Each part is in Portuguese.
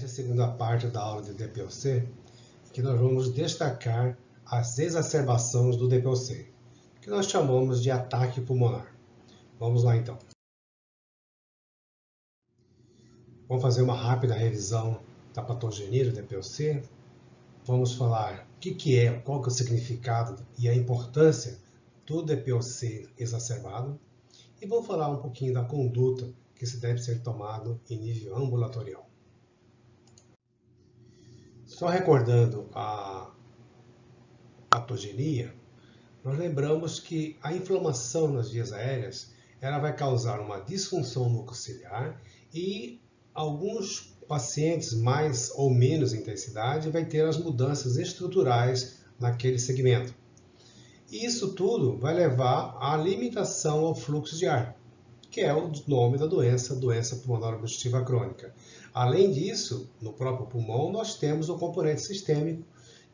nesta segunda parte da aula de DPOC, que nós vamos destacar as exacerbações do DPOC, que nós chamamos de ataque pulmonar. Vamos lá então. Vamos fazer uma rápida revisão da patogenia do DPOC. Vamos falar o que é, qual que é o significado e a importância do DPOC exacerbado. E vamos falar um pouquinho da conduta que se deve ser tomado em nível ambulatorial. Só recordando a patogenia, nós lembramos que a inflamação nas vias aéreas ela vai causar uma disfunção mucociliar e alguns pacientes mais ou menos intensidade vai ter as mudanças estruturais naquele segmento. E isso tudo vai levar à limitação ao fluxo de ar, que é o nome da doença pulmonar obstrutiva crônica. Além disso, no próprio pulmão, nós temos o componente sistêmico,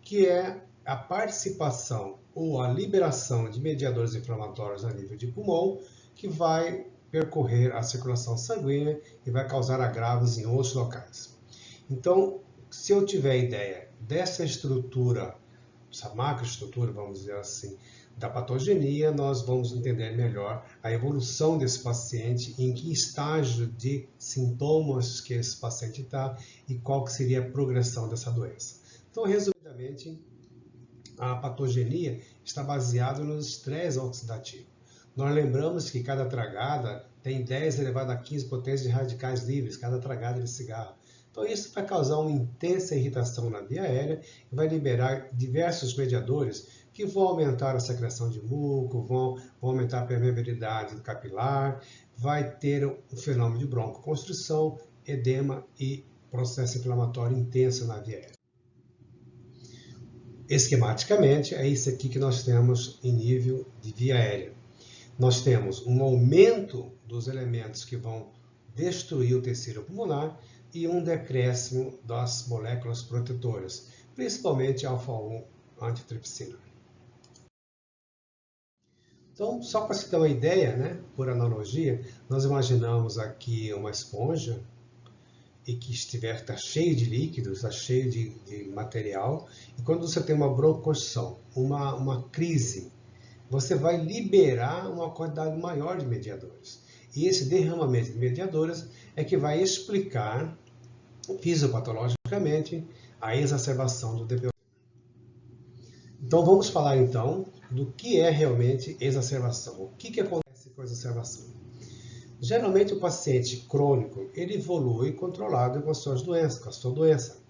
que é a participação ou a liberação de mediadores inflamatórios a nível de pulmão, que vai percorrer a circulação sanguínea e vai causar agravos em outros locais. Então, se eu tiver ideia dessa estrutura, essa macroestrutura, vamos dizer assim, da patogenia, nós vamos entender melhor a evolução desse paciente, em que estágio de sintomas que esse paciente está e qual que seria a progressão dessa doença. Então, resumidamente, a patogenia está baseada no estresse oxidativo. Nós lembramos que cada tragada tem 10 elevado a 15 potência de radicais livres, cada tragada de cigarro. Então isso vai causar uma intensa irritação na via aérea e vai liberar diversos mediadores que vão aumentar a secreção de muco, vão aumentar a permeabilidade capilar, vai ter um fenômeno de broncoconstrição, edema e processo inflamatório intenso na via aérea. Esquematicamente, é isso aqui que nós temos em nível de via aérea. Nós temos um aumento dos elementos que vão destruir o tecido pulmonar e um decréscimo das moléculas protetoras, principalmente alfa-1 antitripsina. Então, só para se ter uma ideia, né, por analogia, nós imaginamos aqui uma esponja e que está cheio de líquidos, está cheio de material, e quando você tem uma broncoconstrição, uma crise, você vai liberar uma quantidade maior de mediadores. E esse derramamento de mediadores é que vai explicar fisiopatologicamente a exacerbação do DPOC. Então vamos falar então do que é realmente exacerbação. O que acontece com a exacerbação? Geralmente o paciente crônico ele evolui controlado com as suas doenças, com a sua doença.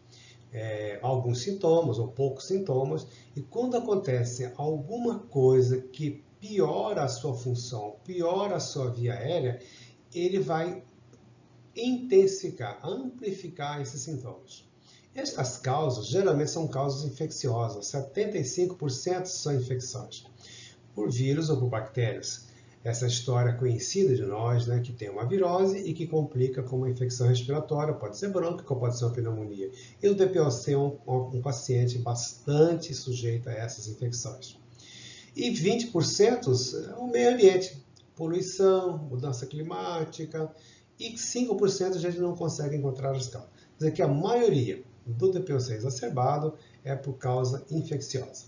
Alguns sintomas ou poucos sintomas, e quando acontece alguma coisa que piora a sua função, piora a sua via aérea, ele vai intensificar, amplificar esses sintomas. Estas causas geralmente são causas infecciosas, 75% são infecções por vírus ou por bactérias. Essa história conhecida de nós, né, que tem uma virose e que complica com uma infecção respiratória, pode ser brônquica ou pode ser uma pneumonia. E o DPOC é um paciente bastante sujeito a essas infecções. E 20% é o meio ambiente, poluição, mudança climática, e 5% a gente não consegue encontrar as causas. Quer dizer que a maioria do DPOC exacerbado é por causa infecciosa.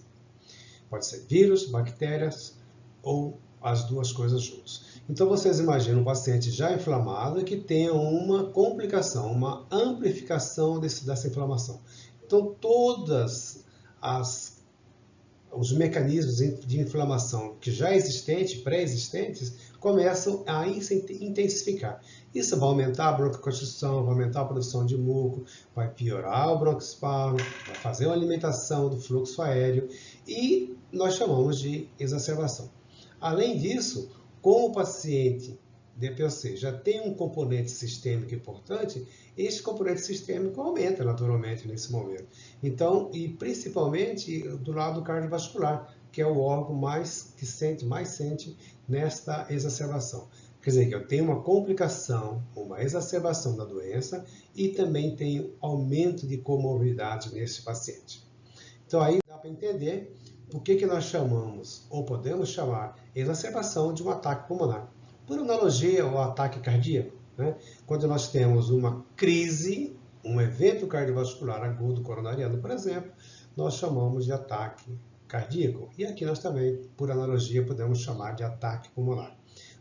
Pode ser vírus, bactérias ou as duas coisas juntas. Então vocês imaginam um paciente já inflamado que tenha uma complicação, uma amplificação dessa inflamação. Então todos os mecanismos de inflamação que já existentes, pré-existentes, começam a intensificar. Isso vai aumentar a broncoconstrição, vai aumentar a produção de muco, vai piorar o broncoespasmo, vai fazer uma alimentação do fluxo aéreo e nós chamamos de exacerbação. Além disso, como o paciente DPOC já tem um componente sistêmico importante, esse componente sistêmico aumenta naturalmente nesse momento. Então, e principalmente do lado cardiovascular, que é o órgão mais sente nesta exacerbação. Quer dizer, que eu tenho uma complicação, uma exacerbação da doença e também tenho aumento de comorbidade nesse paciente. Então, aí dá para entender por que nós chamamos, ou podemos chamar, exacerbação de um ataque pulmonar. Por analogia ao ataque cardíaco, né? Quando nós temos uma crise um evento cardiovascular agudo coronariano, por exemplo, nós chamamos de ataque cardíaco. E aqui nós também, por analogia, podemos chamar de ataque pulmonar.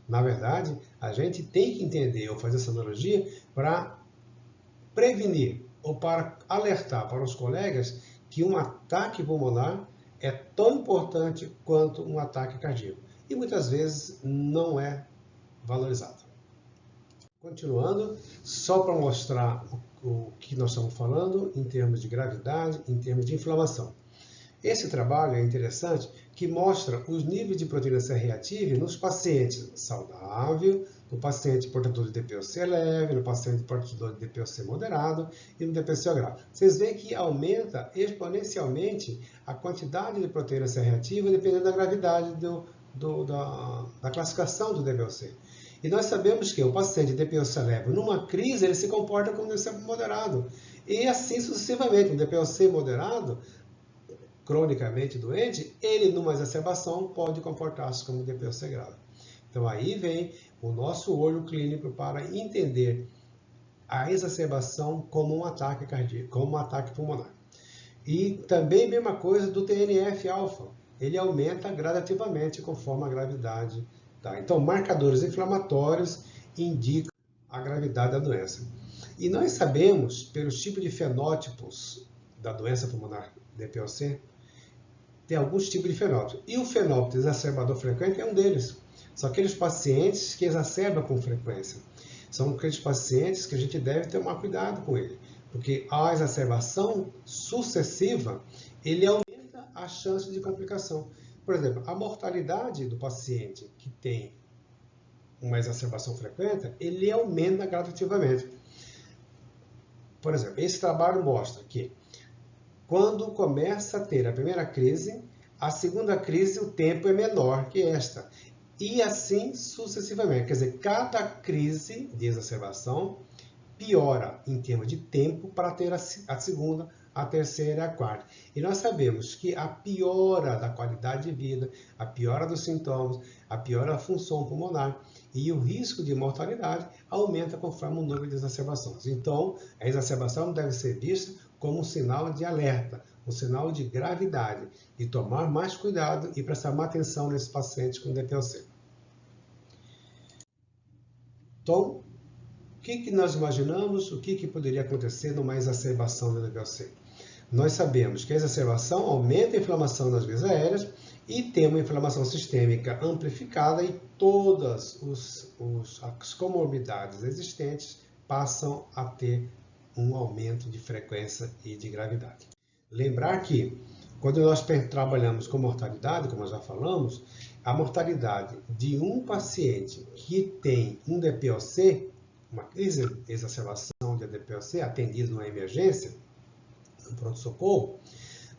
Na verdade, a gente tem que entender ou fazer essa analogia para prevenir ou para alertar para os colegas que um ataque pulmonar é tão importante quanto um ataque cardíaco. E muitas vezes não é valorizado. Continuando, só para mostrar o que nós estamos falando em termos de gravidade, em termos de inflamação. Esse trabalho é interessante que mostra os níveis de proteína C reativa nos pacientes saudáveis, no paciente portador de DPOC leve, no paciente portador de DPOC moderado e no DPOC grave. Vocês veem que aumenta exponencialmente a quantidade de proteína C reativa dependendo da gravidade da classificação do DPOC. E nós sabemos que o paciente de DPOC leve, numa crise, ele se comporta como um DPOC moderado. E assim sucessivamente, um DPOC moderado, cronicamente doente, ele numa exacerbação pode comportar-se como um DPOC grave. Então aí vem o nosso olho clínico para entender a exacerbação como um ataque cardíaco, como um ataque pulmonar. E também a mesma coisa do TNF-alfa, ele aumenta gradativamente conforme a gravidade. Tá? Então, marcadores inflamatórios indicam a gravidade da doença. E nós sabemos, pelos tipos de fenótipos da doença pulmonar DPOC, tem alguns tipos de fenótipos. E o fenótipo exacerbador frequente é um deles. São aqueles pacientes que exacerbam com frequência. São aqueles pacientes que a gente deve tomar cuidado com ele. Porque a exacerbação sucessiva, ele aumenta a chance de complicação. Por exemplo, a mortalidade do paciente que tem uma exacerbação frequente, ele aumenta gradativamente. Por exemplo, esse trabalho mostra que quando começa a ter a primeira crise, a segunda crise o tempo é menor que esta. E assim sucessivamente. Quer dizer, cada crise de exacerbação piora em termos de tempo para ter a segunda, a terceira e a quarta. E nós sabemos que a piora da qualidade de vida, a piora dos sintomas, a piora da função pulmonar e o risco de mortalidade aumenta conforme o número de exacerbações. Então, a exacerbação deve ser vista como um sinal de alerta, um sinal de gravidade, e tomar mais cuidado e prestar mais atenção nesses pacientes com DPOC. Então, o que nós imaginamos, o que poderia acontecer numa exacerbação da DPOC? Nós sabemos que a exacerbação aumenta a inflamação nas vias aéreas e tem uma inflamação sistêmica amplificada e todas as comorbidades existentes passam a ter um aumento de frequência e de gravidade. Lembrar que, quando nós trabalhamos com mortalidade, como nós já falamos, a mortalidade de um paciente que tem um DPOC, uma crise de exacerbação de DPOC atendido numa emergência, no pronto-socorro,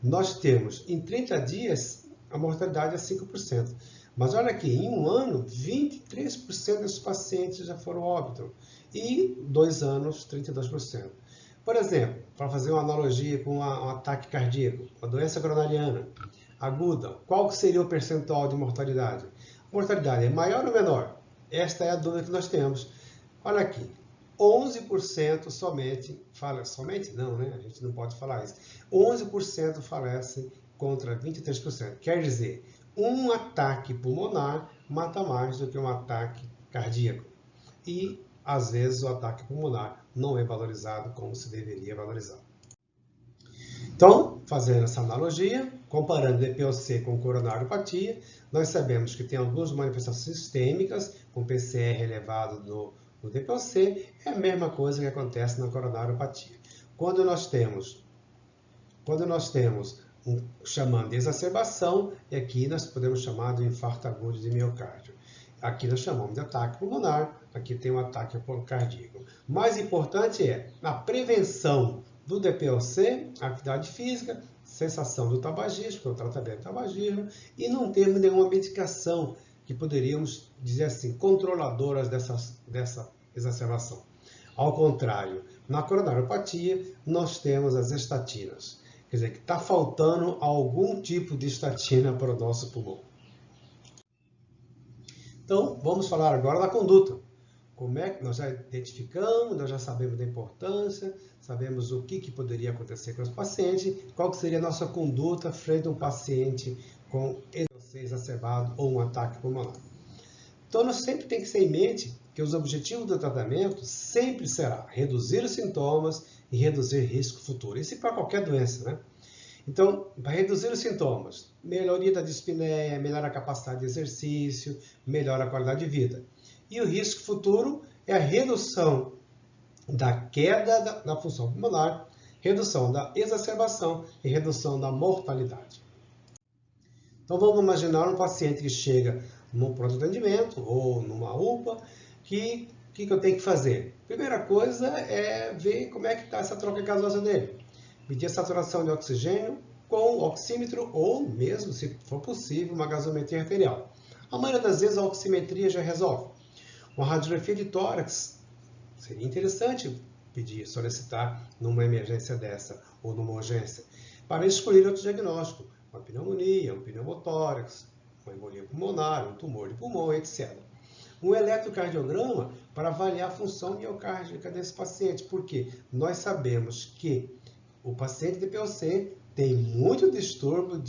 nós temos em 30 dias a mortalidade é 5%. Mas olha aqui, em um ano, 23% desses pacientes já foram óbito. E 2 anos, 32%. Por exemplo, para fazer uma analogia com um ataque cardíaco, uma doença coronariana aguda, qual seria o percentual de mortalidade? A mortalidade é maior ou menor? Esta é a dúvida que nós temos. Olha aqui, 11% somente não, né? A gente não pode falar isso. 11% falece contra 23%. Quer dizer, um ataque pulmonar mata mais do que um ataque cardíaco. E, às vezes, o ataque pulmonar não é valorizado como se deveria valorizar. Então, fazendo essa analogia, comparando DPOC com coronariopatia, nós sabemos que tem algumas manifestações sistêmicas, com PCR elevado no DPOC, é a mesma coisa que acontece na coronariopatia. Quando nós temos chamando de exacerbação, e aqui nós podemos chamar de infarto agudo de miocárdio. Aqui nós chamamos de ataque pulmonar, aqui tem um ataque cardíaco. O mais importante é a prevenção do DPOC, atividade física, cessação do tabagismo, o tratamento do tabagismo, e não termos nenhuma medicação que poderíamos dizer assim, controladoras dessa exacerbação. Ao contrário, na coronariopatia, nós temos as estatinas. Quer dizer, que está faltando algum tipo de estatina para o nosso pulmão. Então, vamos falar agora da conduta. como é que nós já identificamos, nós já sabemos da importância, sabemos o que poderia acontecer com os pacientes, qual que seria a nossa conduta frente a um paciente com EDOC exacerbado ou um ataque pulmonar. Então, nós sempre temos que ter em mente que os objetivos do tratamento sempre será reduzir os sintomas e reduzir risco futuro. Isso para qualquer doença, né? Então, para reduzir os sintomas, melhoria da dispneia, melhora a capacidade de exercício, melhora a qualidade de vida. E o risco futuro é a redução da queda da função pulmonar, redução da exacerbação e redução da mortalidade. Então, vamos imaginar um paciente que chega num pronto atendimento ou numa UPA, que eu tenho que fazer? Primeira coisa é ver como é que está essa troca gasosa dele. Medir a saturação de oxigênio com oxímetro ou mesmo, se for possível, uma gasometria arterial. A maioria das vezes a oximetria já resolve. Uma radiografia de tórax seria interessante pedir, solicitar numa emergência dessa ou numa urgência, para escolher outro diagnóstico, uma pneumonia, um pneumotórax, uma embolia pulmonar, um tumor de pulmão, etc. Um eletrocardiograma para avaliar a função miocárdica desse paciente, porque nós sabemos que o paciente de POC tem muito distúrbio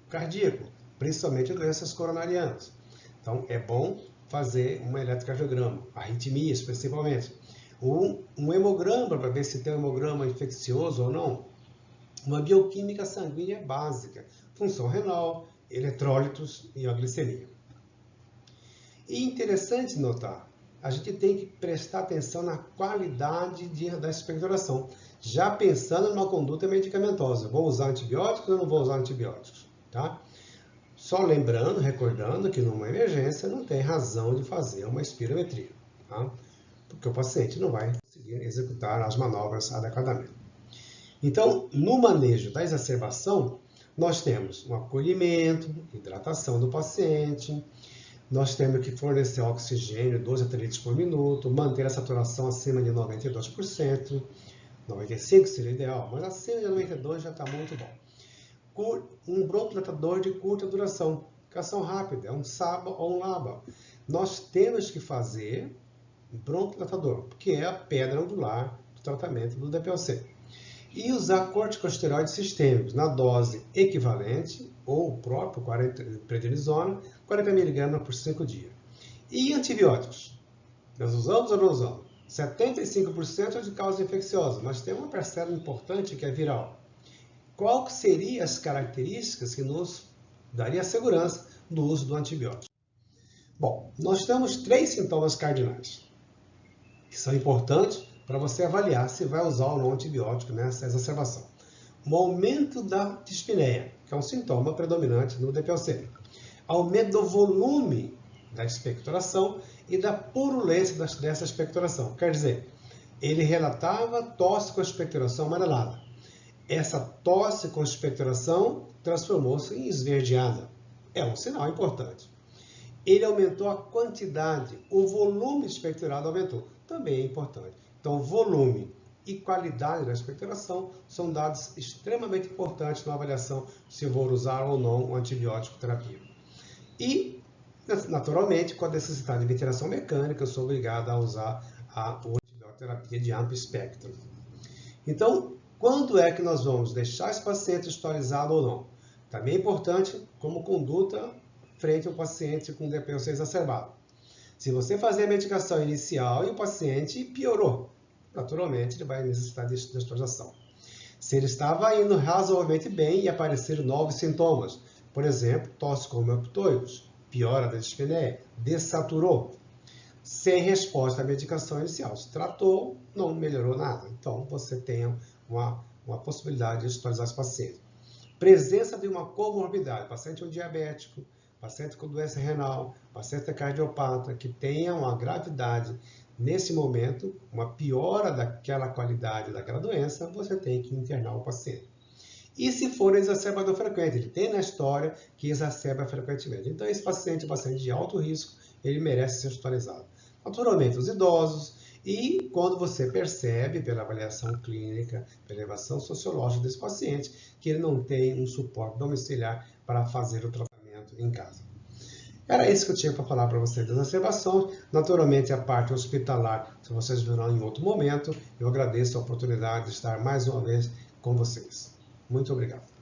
cardíaco, principalmente doenças coronarianas. Então, é bom fazer um eletrocardiograma, arritmias principalmente. Um hemograma para ver se tem um hemograma infeccioso ou não. Uma bioquímica sanguínea básica, função renal, eletrólitos e a glicemia. E interessante notar, a gente tem que prestar atenção na qualidade da expectoração, já pensando numa conduta medicamentosa. Vou usar antibióticos ou não vou usar antibióticos? Tá? Só lembrando, recordando que numa emergência não tem razão de fazer uma espirometria, tá? Porque o paciente não vai conseguir executar as manobras adequadamente. Então, no manejo da exacerbação, nós temos um acolhimento, hidratação do paciente, nós temos que fornecer oxigênio 12 a 3 litros por minuto, manter a saturação acima de 92%, 95% seria ideal, mas acima de 92% já está muito bom. Um broncodilatador de curta duração, ação rápida, é um SABA ou um LABA. Nós temos que fazer broncodilatador, porque é a pedra angular do tratamento do DPOC. E usar corticosteroides sistêmicos na dose equivalente, ou o próprio prednisona, 40 mg por 5 dias. E antibióticos? Nós usamos ou não usamos? 75% é de causa infecciosa, mas tem uma parcela importante que é viral. Qual seriam as características que nos daria segurança do uso do antibiótico? Bom, nós temos 3 sintomas cardinais, que são importantes para você avaliar se vai usar ou não antibiótico nessa exacerbação. Um aumento da dispneia, que é um sintoma predominante no DPOC. Aumento do volume da expectoração e da purulência dessa expectoração. Quer dizer, ele relatava tosse com expectoração amarelada. Essa tosse com expectoração transformou-se em esverdeada. É um sinal importante. Ele aumentou a quantidade, o volume expectorado aumentou. Também é importante. Então, volume e qualidade da expectoração são dados extremamente importantes na avaliação se vou usar ou não o antibiótico terapia. E, naturalmente, com a necessidade de ventilação mecânica, eu sou obrigado a usar a antibiótico terapia de amplo espectro. Então, quando é que nós vamos deixar esse paciente hospitalizado ou não? Também é importante como conduta frente ao paciente com DPOC exacerbado. Se você fazer a medicação inicial e o paciente piorou, naturalmente ele vai necessitar de hospitalização. Se ele estava indo razoavelmente bem e apareceram novos sintomas, por exemplo, tosse com homeoptoicos, piora da dispneia, dessaturou, sem resposta à medicação inicial. Se tratou, não melhorou nada. Então, você tem uma possibilidade de hospitalizar esse paciente. Presença de uma comorbidade, paciente diabético, paciente com doença renal, paciente cardiopata, que tenha uma gravidade nesse momento, uma piora daquela qualidade daquela doença, você tem que internar o paciente. E se for exacerbador frequente, ele tem na história que exacerba frequentemente. Então, esse paciente é um paciente de alto risco, ele merece ser hospitalizado. Naturalmente, os idosos, e quando você percebe, pela avaliação clínica, pela avaliação sociológica desse paciente, que ele não tem um suporte domiciliar para fazer o tratamento em casa. Era isso que eu tinha para falar para vocês das exacerbações. Naturalmente, a parte hospitalar, se vocês verão em outro momento, eu agradeço a oportunidade de estar mais uma vez com vocês. Muito obrigado.